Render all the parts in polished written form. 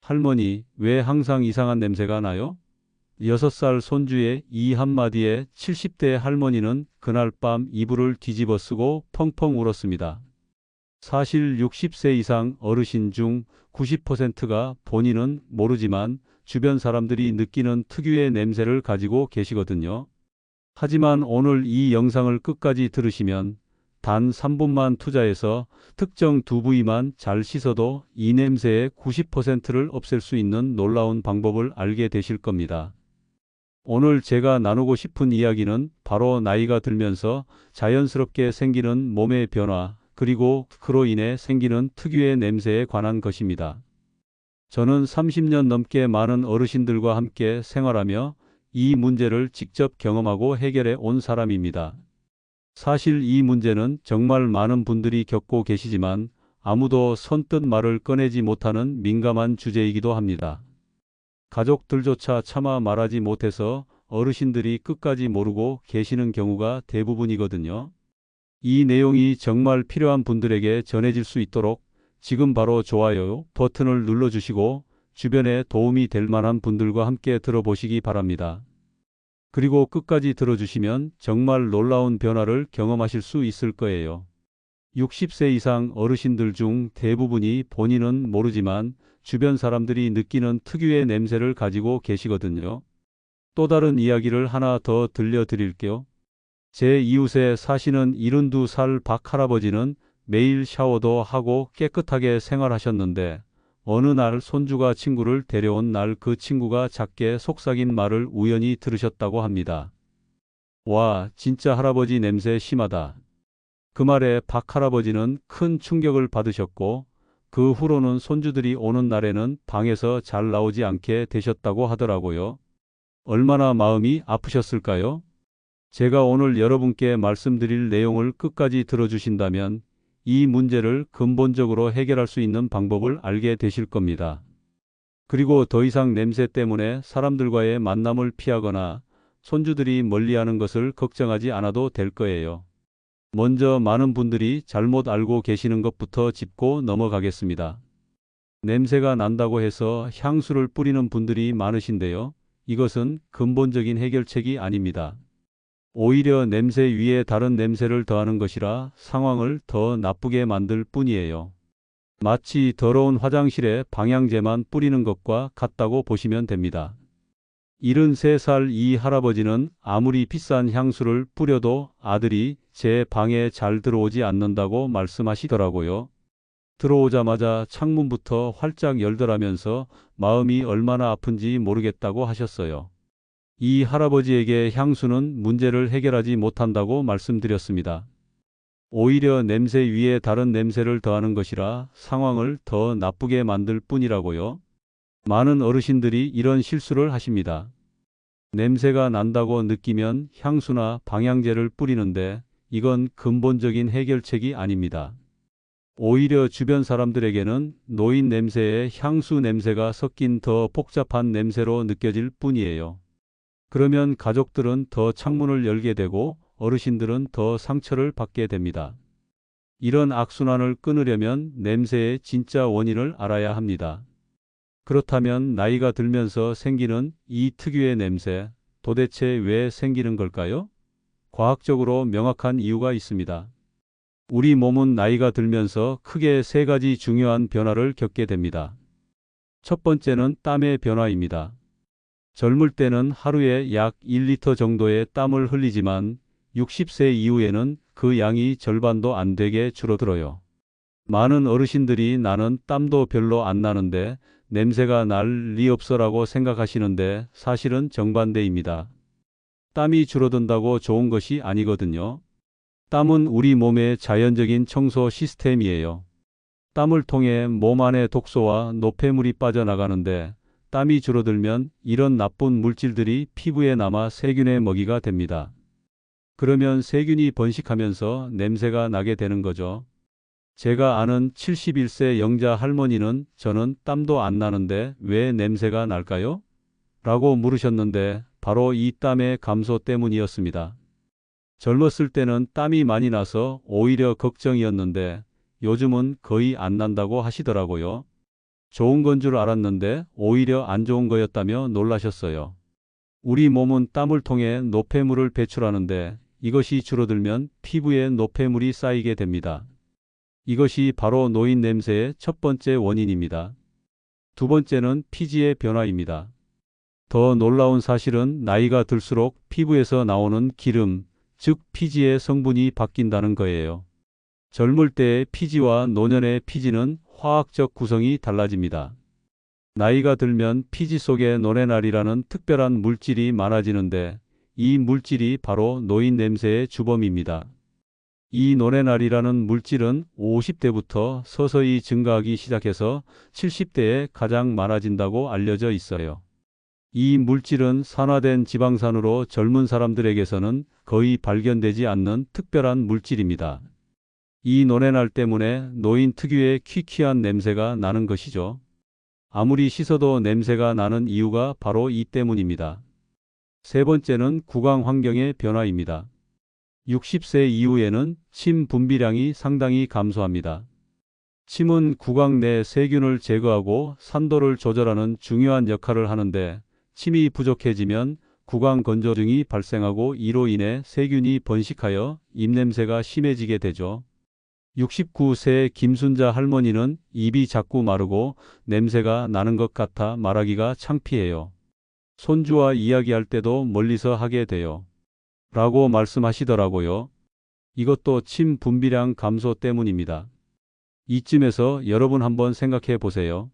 할머니, 왜 항상 이상한 냄새가 나요? 6살 손주의 이 한마디에 70대 할머니는 그날 밤 이불을 뒤집어 쓰고 펑펑 울었습니다. 사실 60세 이상 어르신 중 90%가 본인은 모르지만 주변 사람들이 느끼는 특유의 냄새를 가지고 계시거든요. 하지만 오늘 이 영상을 끝까지 들으시면 단 3분만 투자해서 특정 두 부위만 잘 씻어도 이 냄새의 90%를 없앨 수 있는 놀라운 방법을 알게 되실 겁니다. 오늘 제가 나누고 싶은 이야기는 바로 나이가 들면서 자연스럽게 생기는 몸의 변화, 그리고 그로 인해 생기는 특유의 냄새에 관한 것입니다. 저는 30년 넘게 많은 어르신들과 함께 생활하며 이 문제를 직접 경험하고 해결해 온 사람입니다. 사실 이 문제는 정말 많은 분들이 겪고 계시지만 아무도 선뜻 말을 꺼내지 못하는 민감한 주제이기도 합니다. 가족들조차 차마 말하지 못해서 어르신들이 끝까지 모르고 계시는 경우가 대부분이거든요. 이 내용이 정말 필요한 분들에게 전해질 수 있도록 지금 바로 좋아요 버튼을 눌러주시고 주변에 도움이 될 만한 분들과 함께 들어보시기 바랍니다. 그리고 끝까지 들어주시면 정말 놀라운 변화를 경험하실 수 있을 거예요. 60세 이상 어르신들 중 대부분이 본인은 모르지만 주변 사람들이 느끼는 특유의 냄새를 가지고 계시거든요. 또 다른 이야기를 하나 더 들려드릴게요. 제 이웃에 사시는 72살 박 할아버지는 매일 샤워도 하고 깨끗하게 생활하셨는데 어느 날 손주가 친구를 데려온 날 그 친구가 작게 속삭인 말을 우연히 들으셨다고 합니다. 와, 진짜 할아버지 냄새 심하다. 그 말에 박 할아버지는 큰 충격을 받으셨고 그 후로는 손주들이 오는 날에는 방에서 잘 나오지 않게 되셨다고 하더라고요. 얼마나 마음이 아프셨을까요? 제가 오늘 여러분께 말씀드릴 내용을 끝까지 들어주신다면 이 문제를 근본적으로 해결할 수 있는 방법을 알게 되실 겁니다. 그리고 더 이상 냄새 때문에 사람들과의 만남을 피하거나 손주들이 멀리하는 것을 걱정하지 않아도 될 거예요. 먼저 많은 분들이 잘못 알고 계시는 것부터 짚고 넘어가겠습니다. 냄새가 난다고 해서 향수를 뿌리는 분들이 많으신데요. 이것은 근본적인 해결책이 아닙니다. 오히려 냄새 위에 다른 냄새를 더하는 것이라 상황을 더 나쁘게 만들 뿐이에요. 마치 더러운 화장실에 방향제만 뿌리는 것과 같다고 보시면 됩니다. 73살 이 할아버지는 아무리 비싼 향수를 뿌려도 아들이 제 방에 잘 들어오지 않는다고 말씀하시더라고요. 들어오자마자 창문부터 활짝 열더라면서 마음이 얼마나 아픈지 모르겠다고 하셨어요. 이 할아버지에게 향수는 문제를 해결하지 못한다고 말씀드렸습니다. 오히려 냄새 위에 다른 냄새를 더하는 것이라 상황을 더 나쁘게 만들 뿐이라고요. 많은 어르신들이 이런 실수를 하십니다. 냄새가 난다고 느끼면 향수나 방향제를 뿌리는데 이건 근본적인 해결책이 아닙니다. 오히려 주변 사람들에게는 노인 냄새에 향수 냄새가 섞인 더 복잡한 냄새로 느껴질 뿐이에요. 그러면 가족들은 더 창문을 열게 되고 어르신들은 더 상처를 받게 됩니다. 이런 악순환을 끊으려면 냄새의 진짜 원인을 알아야 합니다. 그렇다면 나이가 들면서 생기는 이 특유의 냄새, 도대체 왜 생기는 걸까요? 과학적으로 명확한 이유가 있습니다. 우리 몸은 나이가 들면서 크게 세 가지 중요한 변화를 겪게 됩니다. 첫 번째는 땀의 변화입니다. 젊을 때는 하루에 약 1리터 정도의 땀을 흘리지만 60세 이후에는 그 양이 절반도 안 되게 줄어들어요. 많은 어르신들이 나는 땀도 별로 안 나는데 냄새가 날 리 없어라고 생각하시는데 사실은 정반대입니다. 땀이 줄어든다고 좋은 것이 아니거든요. 땀은 우리 몸의 자연적인 청소 시스템이에요. 땀을 통해 몸 안의 독소와 노폐물이 빠져나가는데 땀이 줄어들면 이런 나쁜 물질들이 피부에 남아 세균의 먹이가 됩니다. 그러면 세균이 번식하면서 냄새가 나게 되는 거죠. 제가 아는 71세 영자 할머니는 저는 땀도 안 나는데 왜 냄새가 날까요? 라고 물으셨는데 바로 이 땀의 감소 때문이었습니다. 젊었을 때는 땀이 많이 나서 오히려 걱정이었는데 요즘은 거의 안 난다고 하시더라고요. 좋은 건 줄 알았는데 오히려 안 좋은 거였다며 놀라셨어요. 우리 몸은 땀을 통해 노폐물을 배출하는데 이것이 줄어들면 피부에 노폐물이 쌓이게 됩니다. 이것이 바로 노인 냄새의 첫 번째 원인입니다. 두 번째는 피지의 변화입니다. 더 놀라운 사실은 나이가 들수록 피부에서 나오는 기름, 즉 피지의 성분이 바뀐다는 거예요. 젊을 때의 피지와 노년의 피지는 화학적 구성이 달라집니다. 나이가 들면 피지 속에 노레날이라는 특별한 물질이 많아지는데 이 물질이 바로 노인 냄새의 주범입니다. 이 노레날이라는 물질은 50대부터 서서히 증가하기 시작해서 70대에 가장 많아진다고 알려져 있어요. 이 물질은 산화된 지방산으로 젊은 사람들에게서는 거의 발견되지 않는 특별한 물질입니다. 이 노레날 때문에 노인 특유의 퀴퀴한 냄새가 나는 것이죠. 아무리 씻어도 냄새가 나는 이유가 바로 이 때문입니다. 세 번째는 구강 환경의 변화입니다. 60세 이후에는 침 분비량이 상당히 감소합니다. 침은 구강 내 세균을 제거하고 산도를 조절하는 중요한 역할을 하는데 침이 부족해지면 구강 건조증이 발생하고 이로 인해 세균이 번식하여 입냄새가 심해지게 되죠. 69세 김순자 할머니는 입이 자꾸 마르고 냄새가 나는 것 같아 말하기가 창피해요. 손주와 이야기할 때도 멀리서 하게 돼요. 라고 말씀하시더라고요. 이것도 침 분비량 감소 때문입니다. 이쯤에서 여러분 한번 생각해 보세요.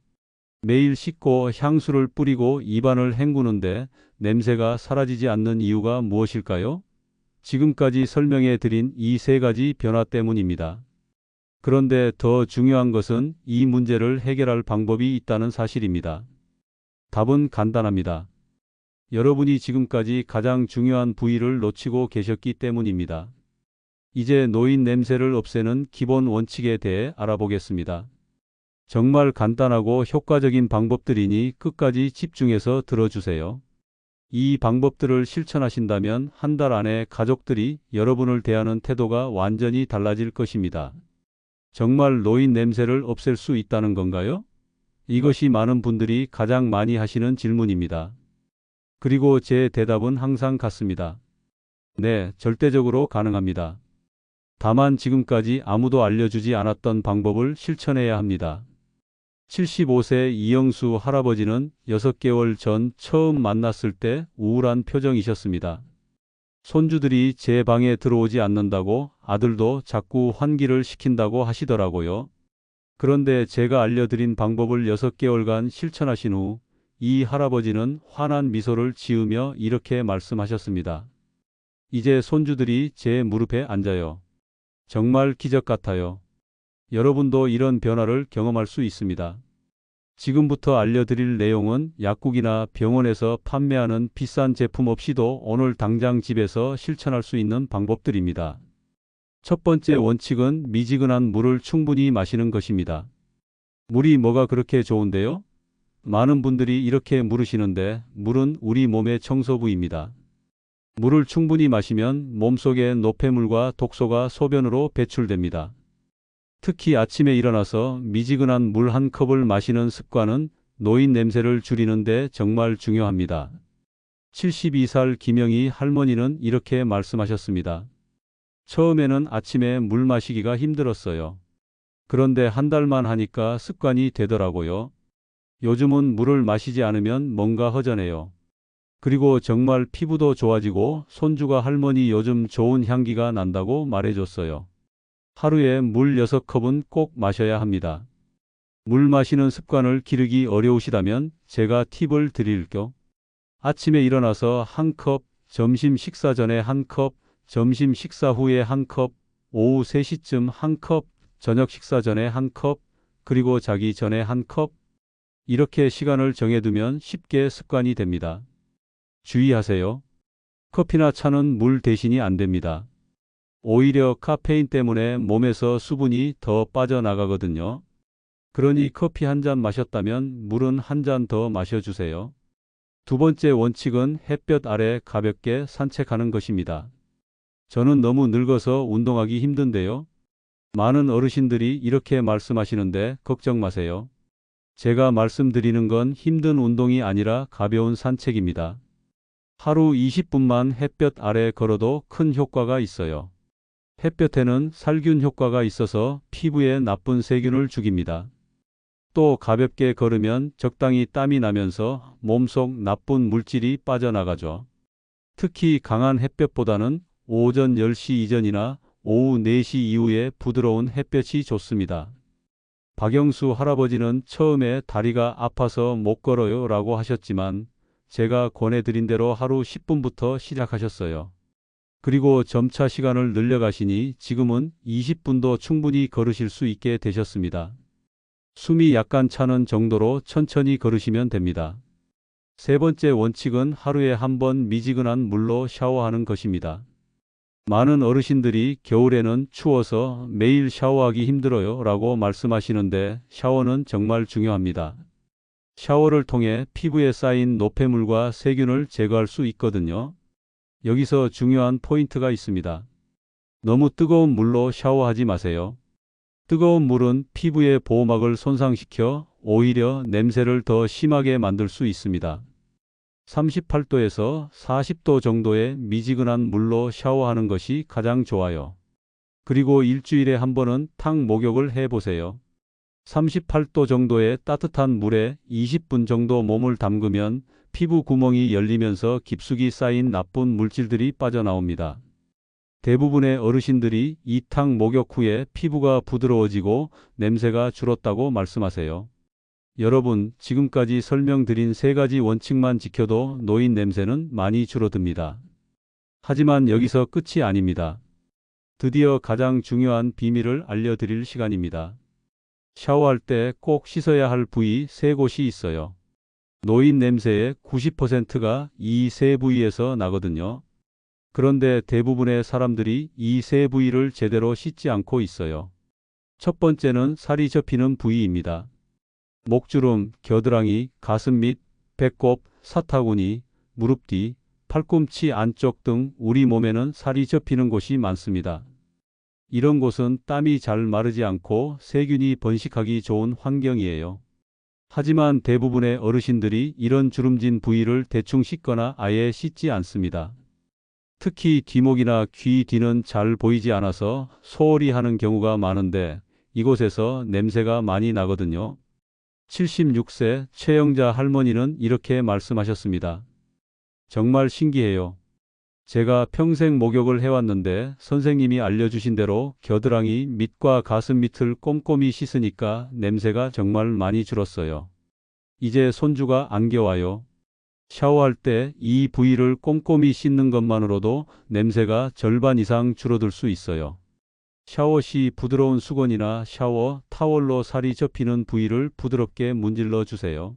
매일 씻고 향수를 뿌리고 입안을 헹구는데 냄새가 사라지지 않는 이유가 무엇일까요? 지금까지 설명해 드린 이 세 가지 변화 때문입니다. 그런데 더 중요한 것은 이 문제를 해결할 방법이 있다는 사실입니다. 답은 간단합니다. 여러분이 지금까지 가장 중요한 부위를 놓치고 계셨기 때문입니다. 이제 노인 냄새를 없애는 기본 원칙에 대해 알아보겠습니다. 정말 간단하고 효과적인 방법들이니 끝까지 집중해서 들어주세요. 이 방법들을 실천하신다면 한 달 안에 가족들이 여러분을 대하는 태도가 완전히 달라질 것입니다. 정말 노인 냄새를 없앨 수 있다는 건가요? 이것이 많은 분들이 가장 많이 하시는 질문입니다. 그리고 제 대답은 항상 같습니다. 네, 절대적으로 가능합니다. 다만 지금까지 아무도 알려주지 않았던 방법을 실천해야 합니다. 75세 이영수 할아버지는 6개월 전 처음 만났을 때 우울한 표정이셨습니다. 손주들이 제 방에 들어오지 않는다고 아들도 자꾸 환기를 시킨다고 하시더라고요. 그런데 제가 알려드린 방법을 6개월간 실천하신 후 이 할아버지는 환한 미소를 지으며 이렇게 말씀하셨습니다. 이제 손주들이 제 무릎에 앉아요. 정말 기적 같아요. 여러분도 이런 변화를 경험할 수 있습니다. 지금부터 알려드릴 내용은 약국이나 병원에서 판매하는 비싼 제품 없이도 오늘 당장 집에서 실천할 수 있는 방법들입니다. 첫 번째 원칙은 미지근한 물을 충분히 마시는 것입니다. 물이 뭐가 그렇게 좋은데요? 많은 분들이 이렇게 물으시는데 물은 우리 몸의 청소부입니다. 물을 충분히 마시면 몸속의 노폐물과 독소가 소변으로 배출됩니다. 특히 아침에 일어나서 미지근한 물 한 컵을 마시는 습관은 노인 냄새를 줄이는 데 정말 중요합니다. 72살 김영희 할머니는 이렇게 말씀하셨습니다. 처음에는 아침에 물 마시기가 힘들었어요. 그런데 한 달만 하니까 습관이 되더라고요. 요즘은 물을 마시지 않으면 뭔가 허전해요. 그리고 정말 피부도 좋아지고 손주가 할머니 요즘 좋은 향기가 난다고 말해줬어요. 하루에 물 6컵은 꼭 마셔야 합니다. 물 마시는 습관을 기르기 어려우시다면 제가 팁을 드릴게요. 아침에 일어나서 한 컵, 점심 식사 전에 한 컵, 점심 식사 후에 한 컵, 오후 3시쯤 한 컵, 저녁 식사 전에 한 컵, 그리고 자기 전에 한 컵. 이렇게 시간을 정해두면 쉽게 습관이 됩니다. 주의하세요. 커피나 차는 물 대신이 안 됩니다. 오히려 카페인 때문에 몸에서 수분이 더 빠져나가거든요. 그러니 커피 한 잔 마셨다면 물은 한 잔 더 마셔주세요. 두 번째 원칙은 햇볕 아래 가볍게 산책하는 것입니다. 저는 너무 늙어서 운동하기 힘든데요. 많은 어르신들이 이렇게 말씀하시는데 걱정 마세요. 제가 말씀드리는 건 힘든 운동이 아니라 가벼운 산책입니다. 하루 20분만 햇볕 아래 걸어도 큰 효과가 있어요. 햇볕에는 살균 효과가 있어서 피부에 나쁜 세균을 죽입니다. 또 가볍게 걸으면 적당히 땀이 나면서 몸속 나쁜 물질이 빠져나가죠. 특히 강한 햇볕보다는 오전 10시 이전이나 오후 4시 이후에 부드러운 햇볕이 좋습니다. 박영수 할아버지는 처음에 다리가 아파서 못 걸어요 라고 하셨지만 제가 권해드린 대로 하루 10분부터 시작하셨어요. 그리고 점차 시간을 늘려가시니 지금은 20분도 충분히 걸으실 수 있게 되셨습니다. 숨이 약간 차는 정도로 천천히 걸으시면 됩니다. 세 번째 원칙은 하루에 한 번 미지근한 물로 샤워하는 것입니다. 많은 어르신들이 겨울에는 추워서 매일 샤워하기 힘들어요 라고 말씀하시는데 샤워는 정말 중요합니다. 샤워를 통해 피부에 쌓인 노폐물과 세균을 제거할 수 있거든요. 여기서 중요한 포인트가 있습니다. 너무 뜨거운 물로 샤워하지 마세요. 뜨거운 물은 피부의 보호막을 손상시켜 오히려 냄새를 더 심하게 만들 수 있습니다. 38도에서 40도 정도의 미지근한 물로 샤워하는 것이 가장 좋아요. 그리고 일주일에 한 번은 탕 목욕을 해보세요. 38도 정도의 따뜻한 물에 20분 정도 몸을 담그면 피부 구멍이 열리면서 깊숙이 쌓인 나쁜 물질들이 빠져나옵니다. 대부분의 어르신들이 이 탕 목욕 후에 피부가 부드러워지고 냄새가 줄었다고 말씀하세요. 여러분, 지금까지 설명드린 세 가지 원칙만 지켜도 노인 냄새는 많이 줄어듭니다. 하지만 여기서 끝이 아닙니다. 드디어 가장 중요한 비밀을 알려드릴 시간입니다. 샤워할 때 꼭 씻어야 할 부위 세 곳이 있어요. 노인 냄새의 90%가 이 세 부위에서 나거든요. 그런데 대부분의 사람들이 이 세 부위를 제대로 씻지 않고 있어요. 첫 번째는 살이 접히는 부위입니다. 목주름, 겨드랑이, 가슴 및 배꼽, 사타구니, 무릎 뒤, 팔꿈치 안쪽 등 우리 몸에는 살이 접히는 곳이 많습니다. 이런 곳은 땀이 잘 마르지 않고 세균이 번식하기 좋은 환경이에요. 하지만 대부분의 어르신들이 이런 주름진 부위를 대충 씻거나 아예 씻지 않습니다. 특히 뒷목이나 귀 뒤는 잘 보이지 않아서 소홀히 하는 경우가 많은데 이곳에서 냄새가 많이 나거든요. 76세 최영자 할머니는 이렇게 말씀하셨습니다. 정말 신기해요. 제가 평생 목욕을 해왔는데 선생님이 알려주신 대로 겨드랑이 밑과 가슴 밑을 꼼꼼히 씻으니까 냄새가 정말 많이 줄었어요. 이제 손주가 안겨와요. 샤워할 때 이 부위를 꼼꼼히 씻는 것만으로도 냄새가 절반 이상 줄어들 수 있어요. 샤워 시 부드러운 수건이나 샤워 타월로 살이 접히는 부위를 부드럽게 문질러 주세요.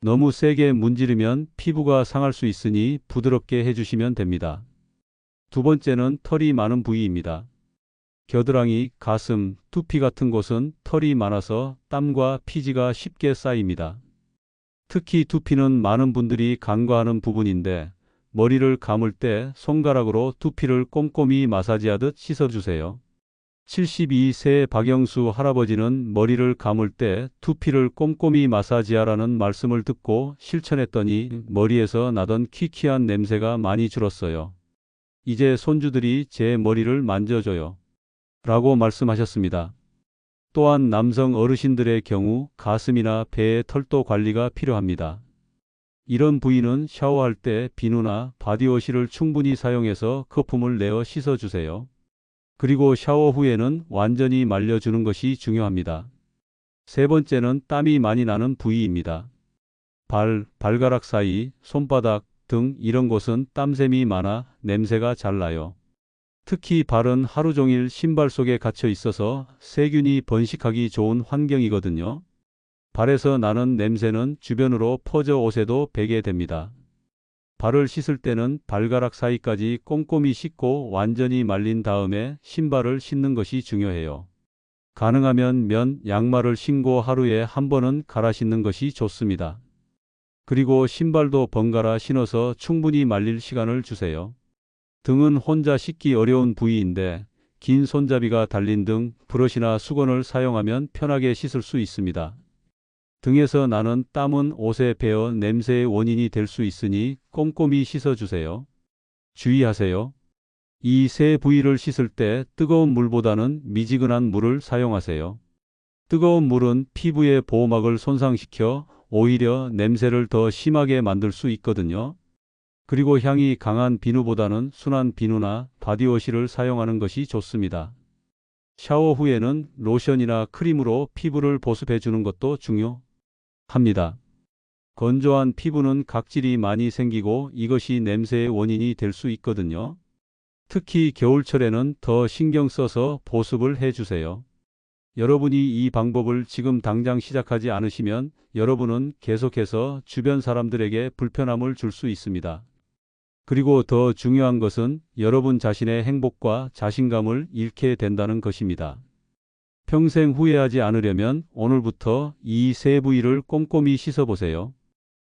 너무 세게 문지르면 피부가 상할 수 있으니 부드럽게 해주시면 됩니다. 두 번째는 털이 많은 부위입니다. 겨드랑이, 가슴, 두피 같은 곳은 털이 많아서 땀과 피지가 쉽게 쌓입니다. 특히 두피는 많은 분들이 간과하는 부분인데 머리를 감을 때 손가락으로 두피를 꼼꼼히 마사지하듯 씻어주세요. 72세 박영수 할아버지는 머리를 감을 때 두피를 꼼꼼히 마사지하라는 말씀을 듣고 실천했더니 머리에서 나던 퀴퀴한 냄새가 많이 줄었어요. 이제 손주들이 제 머리를 만져줘요. 라고 말씀하셨습니다. 또한 남성 어르신들의 경우 가슴이나 배의 털도 관리가 필요합니다. 이런 부위는 샤워할 때 비누나 바디워시를 충분히 사용해서 거품을 내어 씻어주세요. 그리고 샤워 후에는 완전히 말려주는 것이 중요합니다. 세 번째는 땀이 많이 나는 부위입니다. 발가락 사이, 손바닥 등 이런 곳은 땀샘이 많아 냄새가 잘 나요. 특히 발은 하루 종일 신발 속에 갇혀 있어서 세균이 번식하기 좋은 환경이거든요. 발에서 나는 냄새는 주변으로 퍼져 옷에도 배게 됩니다. 발을 씻을 때는 발가락 사이까지 꼼꼼히 씻고 완전히 말린 다음에 신발을 신는 것이 중요해요. 가능하면 면, 양말을 신고 하루에 한 번은 갈아 신는 것이 좋습니다. 그리고 신발도 번갈아 신어서 충분히 말릴 시간을 주세요. 등은 혼자 씻기 어려운 부위인데 긴 손잡이가 달린 등 브러시나 수건을 사용하면 편하게 씻을 수 있습니다. 등에서 나는 땀은 옷에 배어 냄새의 원인이 될 수 있으니 꼼꼼히 씻어주세요. 주의하세요. 이 세 부위를 씻을 때 뜨거운 물보다는 미지근한 물을 사용하세요. 뜨거운 물은 피부의 보호막을 손상시켜 오히려 냄새를 더 심하게 만들 수 있거든요. 그리고 향이 강한 비누보다는 순한 비누나 바디워시를 사용하는 것이 좋습니다. 샤워 후에는 로션이나 크림으로 피부를 보습해 주는 것도 중요합니다. 건조한 피부는 각질이 많이 생기고 이것이 냄새의 원인이 될 수 있거든요. 특히 겨울철에는 더 신경 써서 보습을 해 주세요. 여러분이 이 방법을 지금 당장 시작하지 않으시면 여러분은 계속해서 주변 사람들에게 불편함을 줄 수 있습니다. 그리고 더 중요한 것은 여러분 자신의 행복과 자신감을 잃게 된다는 것입니다. 평생 후회하지 않으려면 오늘부터 이 세 부위를 꼼꼼히 씻어보세요.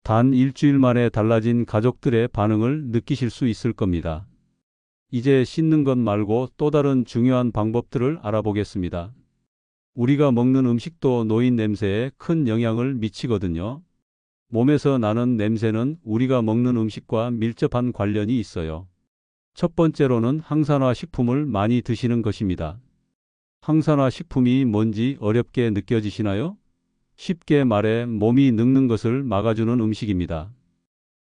단 일주일 만에 달라진 가족들의 반응을 느끼실 수 있을 겁니다. 이제 씻는 것 말고 또 다른 중요한 방법들을 알아보겠습니다. 우리가 먹는 음식도 노인 냄새에 큰 영향을 미치거든요. 몸에서 나는 냄새는 우리가 먹는 음식과 밀접한 관련이 있어요. 첫 번째로는 항산화 식품을 많이 드시는 것입니다. 항산화 식품이 뭔지 어렵게 느껴지시나요? 쉽게 말해 몸이 늙는 것을 막아주는 음식입니다.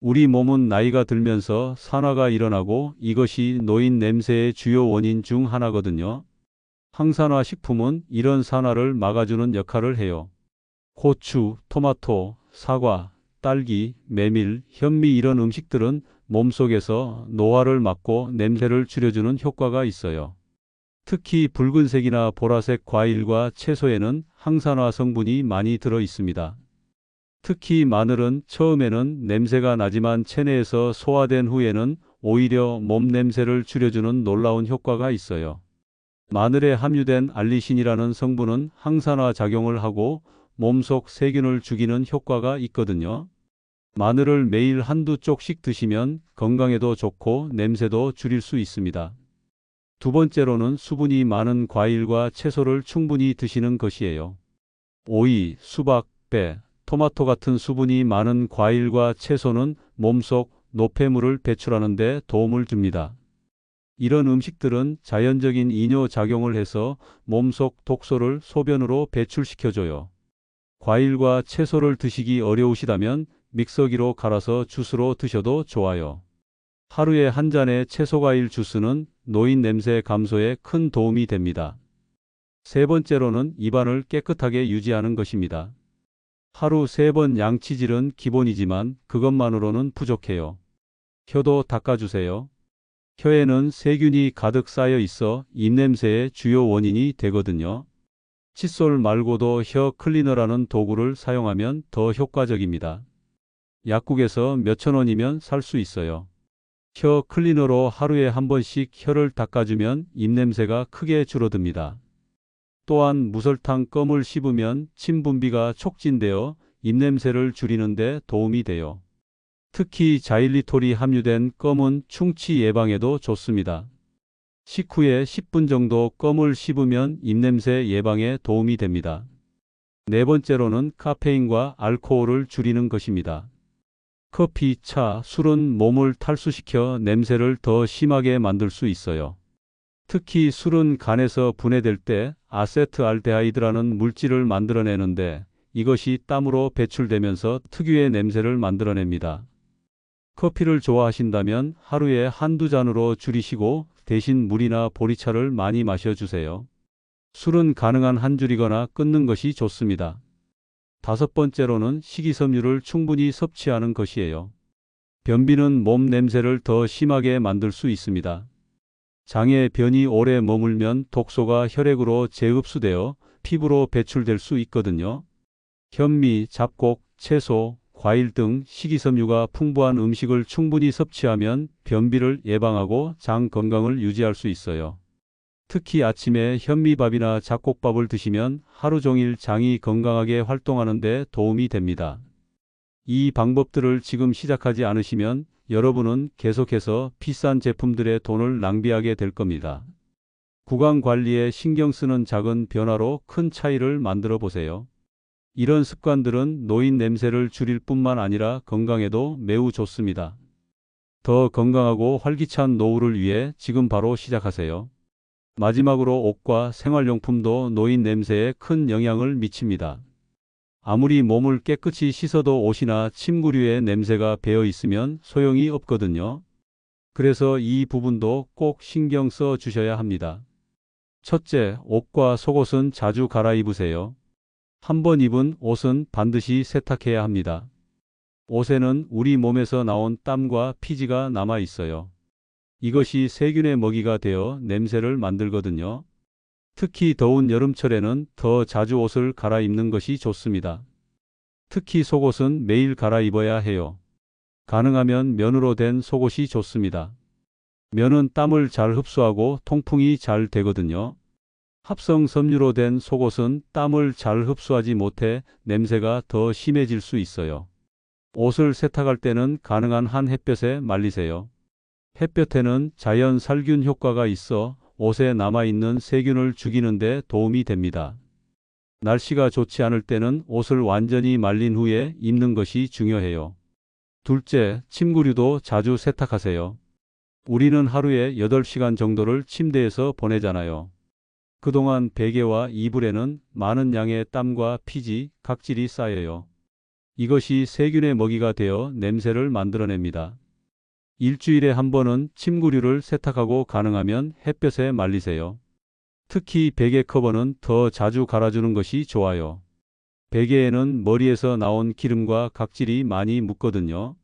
우리 몸은 나이가 들면서 산화가 일어나고 이것이 노인 냄새의 주요 원인 중 하나거든요. 항산화 식품은 이런 산화를 막아주는 역할을 해요. 고추, 토마토, 사과, 딸기, 메밀, 현미 이런 음식들은 몸속에서 노화를 막고 냄새를 줄여주는 효과가 있어요. 특히 붉은색이나 보라색 과일과 채소에는 항산화 성분이 많이 들어 있습니다. 특히 마늘은 처음에는 냄새가 나지만 체내에서 소화된 후에는 오히려 몸 냄새를 줄여주는 놀라운 효과가 있어요. 마늘에 함유된 알리신이라는 성분은 항산화 작용을 하고 몸속 세균을 죽이는 효과가 있거든요. 마늘을 매일 한두 쪽씩 드시면 건강에도 좋고 냄새도 줄일 수 있습니다. 두 번째로는 수분이 많은 과일과 채소를 충분히 드시는 것이에요. 오이, 수박, 배, 토마토 같은 수분이 많은 과일과 채소는 몸속 노폐물을 배출하는 데 도움을 줍니다. 이런 음식들은 자연적인 이뇨 작용을 해서 몸속 독소를 소변으로 배출시켜줘요. 과일과 채소를 드시기 어려우시다면 믹서기로 갈아서 주스로 드셔도 좋아요. 하루에 한 잔의 채소과일 주스는 노인 냄새 감소에 큰 도움이 됩니다. 세 번째로는 입안을 깨끗하게 유지하는 것입니다. 하루 3번 양치질은 기본이지만 그것만으로는 부족해요. 혀도 닦아주세요. 혀에는 세균이 가득 쌓여 있어 입냄새의 주요 원인이 되거든요. 칫솔 말고도 혀 클리너라는 도구를 사용하면 더 효과적입니다. 약국에서 몇천 원이면 살 수 있어요. 혀 클리너로 하루에 한 번씩 혀를 닦아주면 입냄새가 크게 줄어듭니다. 또한 무설탕 껌을 씹으면 침 분비가 촉진되어 입냄새를 줄이는 데 도움이 돼요. 특히 자일리톨이 함유된 껌은 충치 예방에도 좋습니다. 식후에 10분 정도 껌을 씹으면 입냄새 예방에 도움이 됩니다. 네 번째로는 카페인과 알코올을 줄이는 것입니다. 커피, 차, 술은 몸을 탈수시켜 냄새를 더 심하게 만들 수 있어요. 특히 술은 간에서 분해될 때 아세트알데하이드라는 물질을 만들어내는데 이것이 땀으로 배출되면서 특유의 냄새를 만들어냅니다. 커피를 좋아하신다면 하루에 한두 잔으로 줄이시고 대신 물이나 보리차를 많이 마셔주세요. 술은 가능한 한 줄이거나 끊는 것이 좋습니다. 다섯 번째로는 식이섬유를 충분히 섭취하는 것이에요. 변비는 몸 냄새를 더 심하게 만들 수 있습니다. 장에 변이 오래 머물면 독소가 혈액으로 재흡수되어 피부로 배출될 수 있거든요. 현미, 잡곡, 채소, 과일 등 식이섬유가 풍부한 음식을 충분히 섭취하면 변비를 예방하고 장 건강을 유지할 수 있어요. 특히 아침에 현미밥이나 잡곡밥을 드시면 하루 종일 장이 건강하게 활동하는 데 도움이 됩니다. 이 방법들을 지금 시작하지 않으시면 여러분은 계속해서 비싼 제품들의 돈을 낭비하게 될 겁니다. 구강 관리에 신경 쓰는 작은 변화로 큰 차이를 만들어 보세요. 이런 습관들은 노인 냄새를 줄일 뿐만 아니라 건강에도 매우 좋습니다. 더 건강하고 활기찬 노후를 위해 지금 바로 시작하세요. 마지막으로 옷과 생활용품도 노인 냄새에 큰 영향을 미칩니다. 아무리 몸을 깨끗이 씻어도 옷이나 침구류에 냄새가 배어 있으면 소용이 없거든요. 그래서 이 부분도 꼭 신경 써 주셔야 합니다. 첫째, 옷과 속옷은 자주 갈아입으세요. 한번 입은 옷은 반드시 세탁해야 합니다. 옷에는 우리 몸에서 나온 땀과 피지가 남아 있어요. 이것이 세균의 먹이가 되어 냄새를 만들거든요. 특히 더운 여름철에는 더 자주 옷을 갈아입는 것이 좋습니다. 특히 속옷은 매일 갈아입어야 해요. 가능하면 면으로 된 속옷이 좋습니다. 면은 땀을 잘 흡수하고 통풍이 잘 되거든요. 합성 섬유로 된 속옷은 땀을 잘 흡수하지 못해 냄새가 더 심해질 수 있어요. 옷을 세탁할 때는 가능한 한 햇볕에 말리세요. 햇볕에는 자연 살균 효과가 있어 옷에 남아있는 세균을 죽이는 데 도움이 됩니다. 날씨가 좋지 않을 때는 옷을 완전히 말린 후에 입는 것이 중요해요. 둘째, 침구류도 자주 세탁하세요. 우리는 하루에 8시간 정도를 침대에서 보내잖아요. 그동안 베개와 이불에는 많은 양의 땀과 피지, 각질이 쌓여요. 이것이 세균의 먹이가 되어 냄새를 만들어냅니다. 일주일에 한 번은 침구류를 세탁하고 가능하면 햇볕에 말리세요. 특히 베개 커버는 더 자주 갈아주는 것이 좋아요. 베개에는 머리에서 나온 기름과 각질이 많이 묻거든요.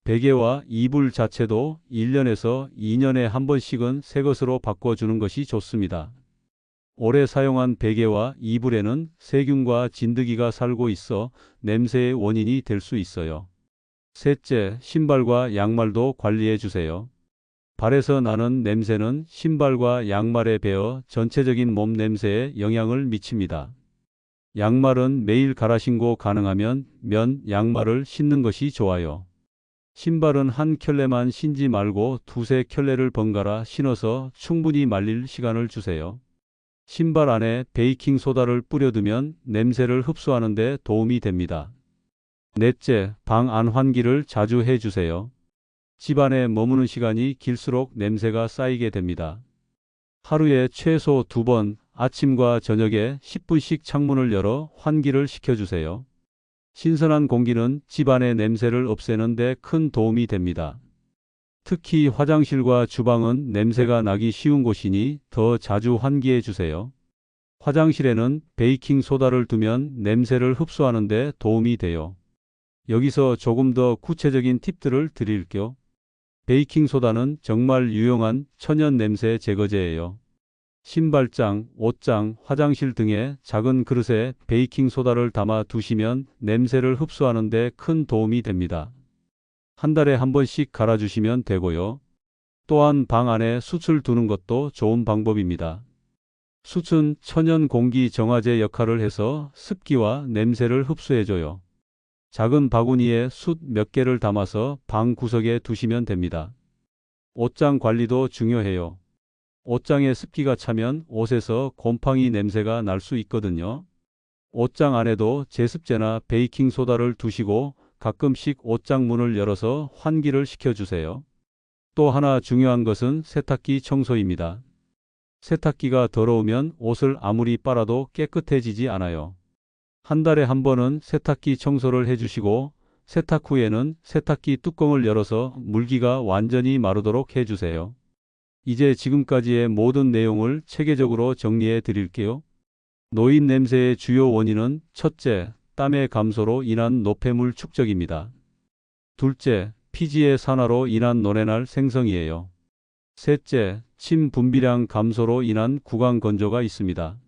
베개와 이불 자체도 1년에서 2년에 한 번씩은 새 것으로 바꿔주는 것이 좋습니다. 오래 사용한 베개와 이불에는 세균과 진드기가 살고 있어 냄새의 원인이 될 수 있어요. 셋째, 신발과 양말도 관리해 주세요. 발에서 나는 냄새는 신발과 양말에 배어 전체적인 몸 냄새에 영향을 미칩니다. 양말은 매일 갈아 신고 가능하면 면 양말을 신는 것이 좋아요. 신발은 한 켤레만 신지 말고 두세 켤레를 번갈아 신어서 충분히 말릴 시간을 주세요. 신발 안에 베이킹 소다를 뿌려두면 냄새를 흡수하는 데 도움이 됩니다. 넷째, 방 안 환기를 자주 해주세요. 집 안에 머무는 시간이 길수록 냄새가 쌓이게 됩니다. 하루에 최소 2번, 아침과 저녁에 10분씩 창문을 열어 환기를 시켜주세요. 신선한 공기는 집 안의 냄새를 없애는 데 큰 도움이 됩니다. 특히 화장실과 주방은 냄새가 나기 쉬운 곳이니 더 자주 환기해 주세요. 화장실에는 베이킹 소다를 두면 냄새를 흡수하는 데 도움이 돼요. 여기서 조금 더 구체적인 팁들을 드릴게요. 베이킹 소다는 정말 유용한 천연 냄새 제거제예요. 신발장, 옷장, 화장실 등의 작은 그릇에 베이킹 소다를 담아 두시면 냄새를 흡수하는 데 큰 도움이 됩니다. 한 달에 한 번씩 갈아주시면 되고요. 또한 방 안에 숯을 두는 것도 좋은 방법입니다. 숯은 천연 공기 정화제 역할을 해서 습기와 냄새를 흡수해줘요. 작은 바구니에 숯 몇 개를 담아서 방 구석에 두시면 됩니다. 옷장 관리도 중요해요. 옷장에 습기가 차면 옷에서 곰팡이 냄새가 날 수 있거든요. 옷장 안에도 제습제나 베이킹 소다를 두시고 가끔씩 옷장 문을 열어서 환기를 시켜주세요. 또 하나 중요한 것은 세탁기 청소입니다. 세탁기가 더러우면 옷을 아무리 빨아도 깨끗해지지 않아요. 한 달에 한 번은 세탁기 청소를 해주시고 세탁 후에는 세탁기 뚜껑을 열어서 물기가 완전히 마르도록 해주세요. 이제 지금까지의 모든 내용을 체계적으로 정리해 드릴게요. 노인 냄새의 주요 원인은 첫째, 땀의 감소로 인한 노폐물 축적입니다. 둘째, 피지의 산화로 인한 노레날 생성이에요. 셋째, 침 분비량 감소로 인한 구강 건조가 있습니다.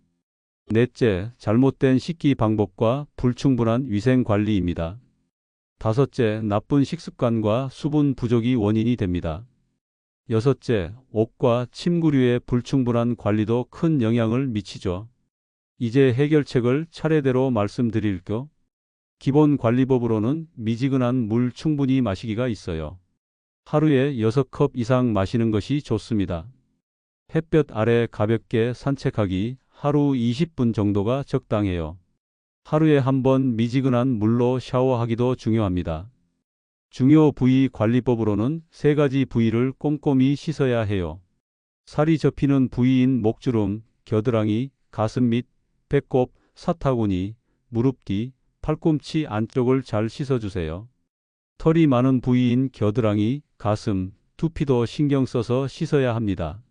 넷째, 잘못된 씻기 방법과 불충분한 위생 관리입니다. 다섯째, 나쁜 식습관과 수분 부족이 원인이 됩니다. 여섯째, 옷과 침구류의 불충분한 관리도 큰 영향을 미치죠. 이제 해결책을 차례대로 말씀드릴게요. 기본 관리법으로는 미지근한 물 충분히 마시기가 있어요. 하루에 6컵 이상 마시는 것이 좋습니다. 햇볕 아래 가볍게 산책하기, 하루 20분 정도가 적당해요. 하루에 한 번 미지근한 물로 샤워하기도 중요합니다. 중요 부위 관리법으로는 3가지 부위를 꼼꼼히 씻어야 해요. 살이 접히는 부위인 목주름, 겨드랑이, 가슴 및 배꼽, 사타구니, 무릎 뒤, 팔꿈치 안쪽을 잘 씻어주세요. 털이 많은 부위인 겨드랑이, 가슴, 두피도 신경 써서 씻어야 합니다.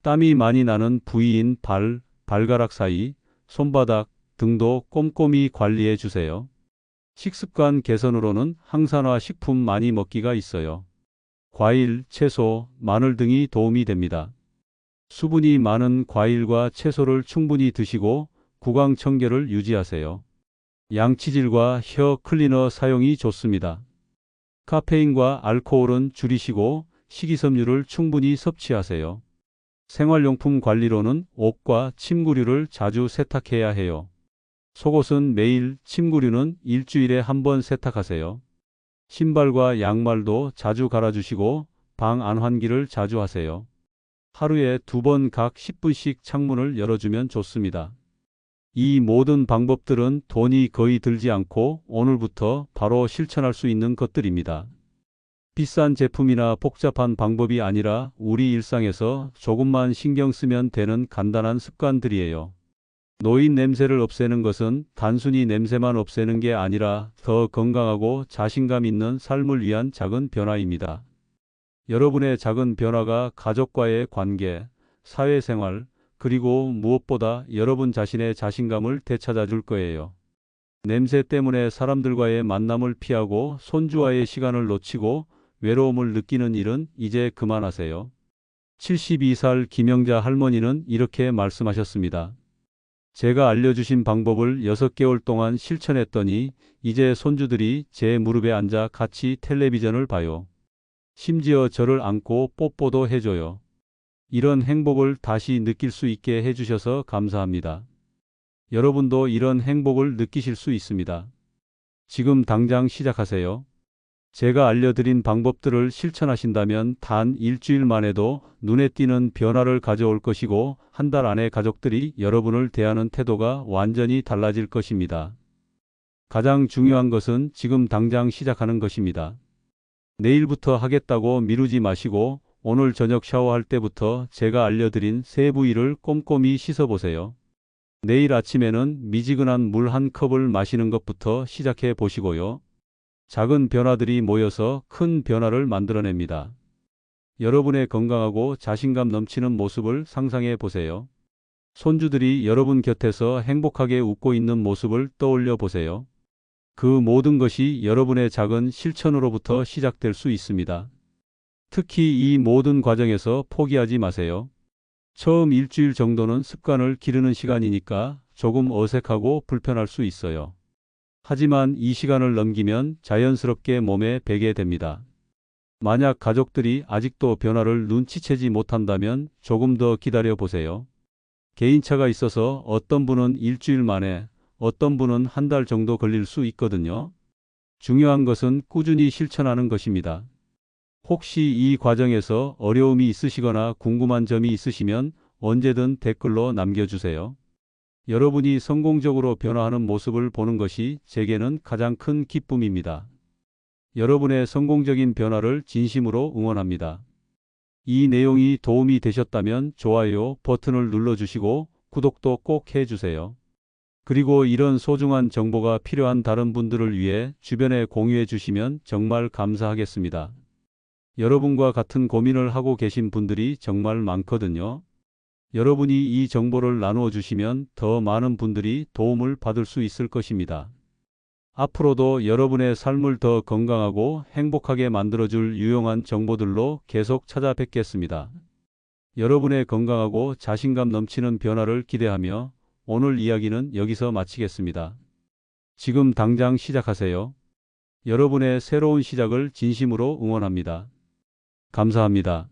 땀이 많이 나는 부위인 발, 발가락 사이, 손바닥 등도 꼼꼼히 관리해 주세요. 식습관 개선으로는 항산화 식품 많이 먹기가 있어요. 과일, 채소, 마늘 등이 도움이 됩니다. 수분이 많은 과일과 채소를 충분히 드시고 구강 청결을 유지하세요. 양치질과 혀 클리너 사용이 좋습니다. 카페인과 알코올은 줄이시고 식이섬유를 충분히 섭취하세요. 생활용품 관리로는 옷과 침구류를 자주 세탁해야 해요. 속옷은 매일, 침구류는 일주일에 한 번 세탁하세요. 신발과 양말도 자주 갈아주시고 방 안환기를 자주 하세요. 하루에 2번 각 10분씩 창문을 열어주면 좋습니다. 이 모든 방법들은 돈이 거의 들지 않고 오늘부터 바로 실천할 수 있는 것들입니다. 비싼 제품이나 복잡한 방법이 아니라 우리 일상에서 조금만 신경 쓰면 되는 간단한 습관들이에요. 노인 냄새를 없애는 것은 단순히 냄새만 없애는 게 아니라 더 건강하고 자신감 있는 삶을 위한 작은 변화입니다. 여러분의 작은 변화가 가족과의 관계, 사회생활, 그리고 무엇보다 여러분 자신의 자신감을 되찾아 줄 거예요. 냄새 때문에 사람들과의 만남을 피하고 손주와의 시간을 놓치고 외로움을 느끼는 일은 이제 그만하세요. 72살 김영자 할머니는 이렇게 말씀하셨습니다. 제가 알려주신 방법을 6개월 동안 실천했더니 이제 손주들이 제 무릎에 앉아 같이 텔레비전을 봐요. 심지어 저를 안고 뽀뽀도 해줘요. 이런 행복을 다시 느낄 수 있게 해주셔서 감사합니다. 여러분도 이런 행복을 느끼실 수 있습니다. 지금 당장 시작하세요. 제가 알려드린 방법들을 실천하신다면 단 일주일 만에도 눈에 띄는 변화를 가져올 것이고 한 달 안에 가족들이 여러분을 대하는 태도가 완전히 달라질 것입니다. 가장 중요한 것은 지금 당장 시작하는 것입니다. 내일부터 하겠다고 미루지 마시고 오늘 저녁 샤워할 때부터 제가 알려드린 3부위를 꼼꼼히 씻어보세요. 내일 아침에는 미지근한 물 1컵을 마시는 것부터 시작해 보시고요. 작은 변화들이 모여서 큰 변화를 만들어냅니다. 여러분의 건강하고 자신감 넘치는 모습을 상상해 보세요. 손주들이 여러분 곁에서 행복하게 웃고 있는 모습을 떠올려 보세요. 그 모든 것이 여러분의 작은 실천으로부터 시작될 수 있습니다. 특히 이 모든 과정에서 포기하지 마세요. 처음 일주일 정도는 습관을 기르는 시간이니까 조금 어색하고 불편할 수 있어요. 하지만 이 시간을 넘기면 자연스럽게 몸에 배게 됩니다. 만약 가족들이 아직도 변화를 눈치채지 못한다면 조금 더 기다려 보세요. 개인차가 있어서 어떤 분은 일주일 만에, 어떤 분은 한 달 정도 걸릴 수 있거든요. 중요한 것은 꾸준히 실천하는 것입니다. 혹시 이 과정에서 어려움이 있으시거나 궁금한 점이 있으시면 언제든 댓글로 남겨주세요. 여러분이 성공적으로 변화하는 모습을 보는 것이 제게는 가장 큰 기쁨입니다. 여러분의 성공적인 변화를 진심으로 응원합니다. 이 내용이 도움이 되셨다면 좋아요 버튼을 눌러주시고 구독도 꼭 해주세요. 그리고 이런 소중한 정보가 필요한 다른 분들을 위해 주변에 공유해 주시면 정말 감사하겠습니다. 여러분과 같은 고민을 하고 계신 분들이 정말 많거든요. 여러분이 이 정보를 나누어 주시면 더 많은 분들이 도움을 받을 수 있을 것입니다. 앞으로도 여러분의 삶을 더 건강하고 행복하게 만들어줄 유용한 정보들로 계속 찾아뵙겠습니다. 여러분의 건강하고 자신감 넘치는 변화를 기대하며 오늘 이야기는 여기서 마치겠습니다. 지금 당장 시작하세요. 여러분의 새로운 시작을 진심으로 응원합니다. 감사합니다.